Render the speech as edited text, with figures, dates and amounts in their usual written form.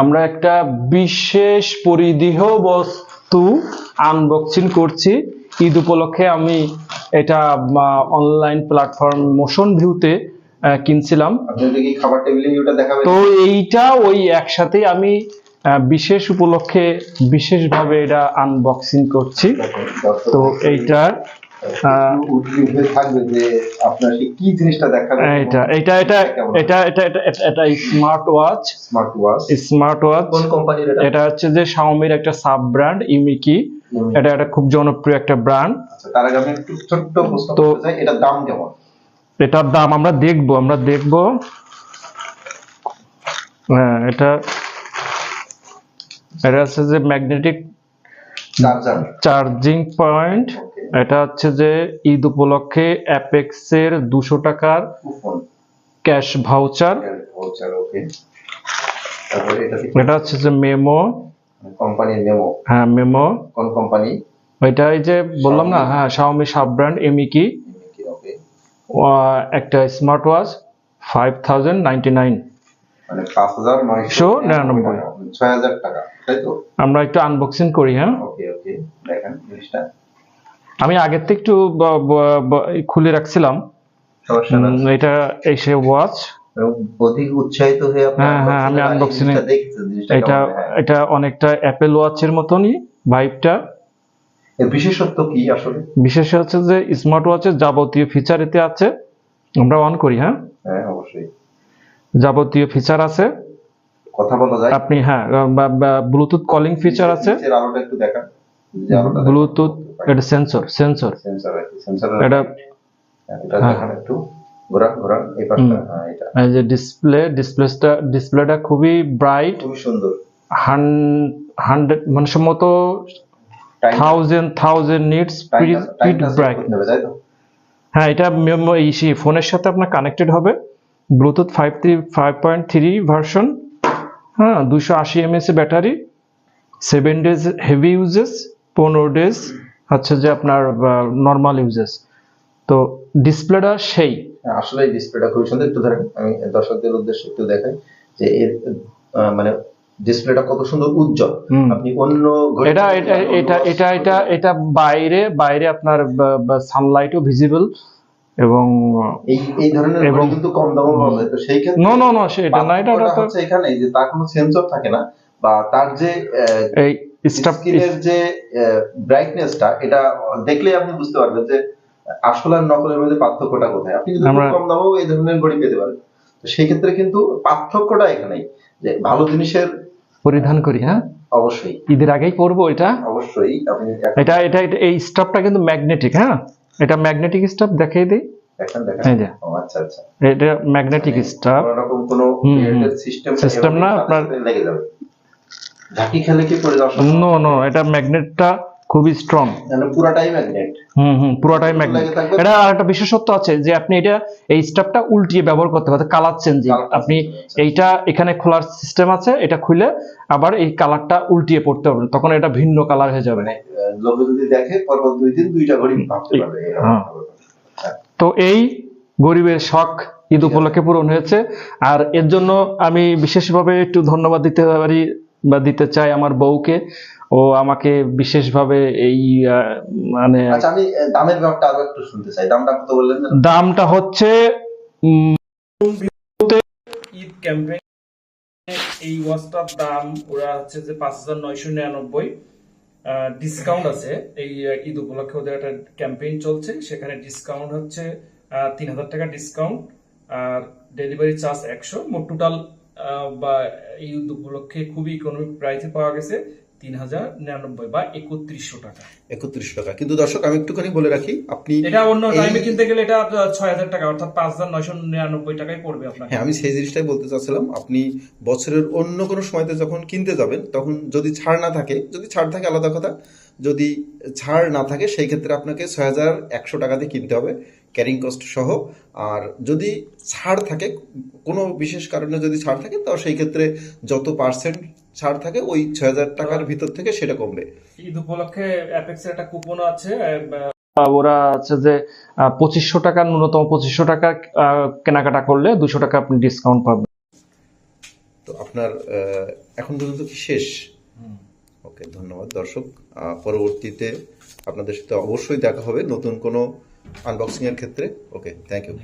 আমরা একটা বিশেষ পরিধেয় বস্তু আনবক্সিং করছি ঈদ উপলক্ষে। আমি এটা অনলাইন প্ল্যাটফর্ম মোশন ভিউতে কিনছিলাম। তো এইটা ওই একসাথে আমি বিশেষ উপলক্ষে বিশেষভাবে এটা আনবক্সিং করছি। তো এইটা থাকবে যে আপনার কি জিনিসটা দেখাবেন। এটা স্মার্ট ওয়াচ। কোন কোম্পানির এটা? এটা হচ্ছে যে শাওমির একটা সাব ব্র্যান্ড ইমিকি। এটা একটা খুব জনপ্রিয় একটা ব্র্যান্ড। আচ্ছা, তার আগে আমি একটু ছোট্ট প্রশ্ন করতে চাই, এটার দাম কেমন? এটার দাম আমরা দেখব। হ্যাঁ, এটা হচ্ছে যে ম্যাগনেটিক চার্জিং পয়েন্ট। এটা হচ্ছে যে ঈদ উপলক্ষে অ্যাপেক্সের 200 টাকার ক্যাশ ভাউচার। এটা হচ্ছে যে মেমো কোম্পানির মেমো। হ্যাঁ, মেমো। কোন কোম্পানি? ওইটা এই যে বললাম না, হ্যাঁ, শাওমি সাব ব্র্যান্ড এমিকি। একটা স্মার্ট ওয়াচ 5099 মানে 5999 6000 টাকা, তাই তো? আমরা একটু আনবক্সিং করি। হ্যাঁ, ওকে দেখেন জিনিসটা। আমি আগের থেকে একটু খুলে রাখছিলাম। এটা এসে ওয়াচ অধিক উৎসাহিত হয়ে হ্যাঁ, আমি আনবক্সিং এটা অনেকটা অ্যাপেল ওয়াচের মতনই ভাইবটা। এর বিশেষত্ব কি আসলে? বিশেষ হচ্ছে যে স্মার্ট ওয়াচের যাবতীয় ফিচার এতে আছে। আমরা অন করি। হ্যাঁ, অবশ্যই যাবতীয় ফিচার আছে, কথা বলা যায়। আপনি হ্যাঁ, ব্লুটুথ কলিং ফিচার আছে। আলোটা একটু দেখান। ব্লুটুথ, এটা সেন্সর এটা দেখান একটু। ঘোরান এই পাশটা। হ্যাঁ, এটা এই যে ডিসপ্লেটা খুবই ব্রাইট, খুবই সুন্দর। 100 মানে সম্ভবত 1000 নিটস পিট ব্রাইট। হ্যাঁ, এটা ফোনের সাথে আপনার কানেক্টেড হবে। Bluetooth 5.3 version. হ্যাঁ, 280 mAh battery, 7 days heavy uses, 15 days হচ্ছে যে আপনার নর্মাল ইউজেস। তো ডিসপ্লেটা সেই আসলে ডিসপ্লেটা খুব সুন্দর। একটু ধরেন, আমি দর্শকদের উদ্দেশ্যে একটু দেখাই যে এর মানে ডিসপ্লেটা কত সুন্দর উজ্জ্বল। আপনি অন্য এটা বাইরে আপনার সানলাইটও ভিজিবল এবং এই ধরনের ঘড়ি কিন্তু কম দামে পাওয়া যায়। তো সেই ক্ষেত্রে না সেটা না, এটা হচ্ছে এখানে যে তার কোনো সেন্সর থাকে না, বা তার যে এই স্ক্রিনের যে ব্রাইটনেসটা, এটা দেখলেই আপনি বুঝতে পারবেন যে আসল আর নকলের মধ্যে পার্থক্যটা কোথায়। আপনি কিন্তু কম দামেও এই ধরনের ঘড়ি পেতে পারেন। তো সেই ক্ষেত্রে কিন্তু পার্থক্যটা এখানেই, যে ভালো জিনিসের পরিধান করি। হ্যাঁ, অবশ্যই ঈদের আগেই পরবো এটা। অবশ্যই আপনি এটা এই স্টাফটা কিন্তু ম্যাগনেটিক। হ্যাঁ, এটা ম্যাগনেটিক স্টাফ দেখিয়ে দিই। দেখেন। আচ্ছা, এটা ম্যাগনেটিক স্টাফ, এরকম কোনো সিস্টেম না আপনার লেগে যাবে। ঝাঁকি খেলে কি পড়ে যাওয়ার সম্ভাবনা? নো, এটা ম্যাগনেটটা খুবই স্ট্রং, মানে পুরোটাই ম্যাগনেট। পুরোটাই ম্যাগনেট। এটা আরেকটা বিশেষত্ব আছে যে আপনি এটা এই স্টাফটা উল্টিয়ে ব্যবহার করতে পারেন, কালার চেঞ্জিং। আপনি এইটা এখানে খোলার সিস্টেম আছে, এটা খুলে আবার এই কালারটা উল্টিয়ে পড়তে পারবেন, তখন এটা ভিন্ন কালার হয়ে যাবে। লোক যদি দেখে পরপর 2 দিন 2টা ঘড়ি ভাবতে পারবে। তো এই গরিবের শখ ঈদ উপলক্ষে পূরণ হয়েছে। আর এর জন্য আমি বিশেষভাবে একটু ধন্যবাদ দিতে চাই আমার বউকে। ও আমাকে বিশেষভাবে এই মানে আচ্ছা, আমি দামের ব্যাপারটা আরো একটু শুনতে চাই। দামটা কত বললেন? দামটা হচ্ছে ঈদ ক্যাম্পেইন এই ওয়াচটার দাম ওরা হচ্ছে যে 5999। ডিসকাউন্ট আছে এই ঈদ উপলক্ষে, ওদের একটা ক্যাম্পেইন চলছে, সেখানে ডিসকাউন্ট হচ্ছে 3000 টাকা ডিসকাউন্ট, আর ডেলিভারি চার্জ 100। মোট টোটাল বা এই ঈদ উপলক্ষে খুবই ইকোনমিক প্রাইসে পাওয়া গেছে 3099 বা 3100 টাকা। 3100 টাকা। কিন্তু দর্শক, আমি একটুখানি বলে রাখি, আপনি এটা অন্য টাইমে কিনতে গেলে এটা 6000 টাকা, অর্থাৎ 5999 টাকায় পড়বে আপনাকে। হ্যাঁ, আমি সেই জিনিসটাই বলতে চাচ্ছিলাম। আপনি বছরের অন্য কোনো সময়তে যখন কিনতে যাবেন, তখন যদি ছাড় না থাকে, যদি ছাড় থাকে আলাদা কথা, যদি ছাড় না থাকে সেই ক্ষেত্রে আপনাকে 6100 টাকাতে কিনতে হবে, ক্যারিং কস্ট সহ। আর যদি ছাড় থাকে, কোনো বিশেষ কারণে যদি ছাড় থাকে, তো সেই ক্ষেত্রে যত পার্সেন্ট ছাড় থাকে ওই 6000 টাকার ভিতর থেকে সেটা কমবে। ঈদ উপলক্ষে অ্যাপেক্সের একটা কুপন আছে, ওরা আছে যে 2500 টাকা, ন্যূনতম 2500 টাকা কেনাকাটা করলে 200 টাকা আপনি ডিসকাউন্ট পাবেন। তো আপনার এখন পর্যন্ত কি শেষ? ওকে, ধন্যবাদ দর্শক। পরবর্তীতে আপনাদের সাথে অবশ্যই দেখা হবে নতুন কোনো আনবক্সিং এর ক্ষেত্রে। ওকে, থ্যাংক ইউ।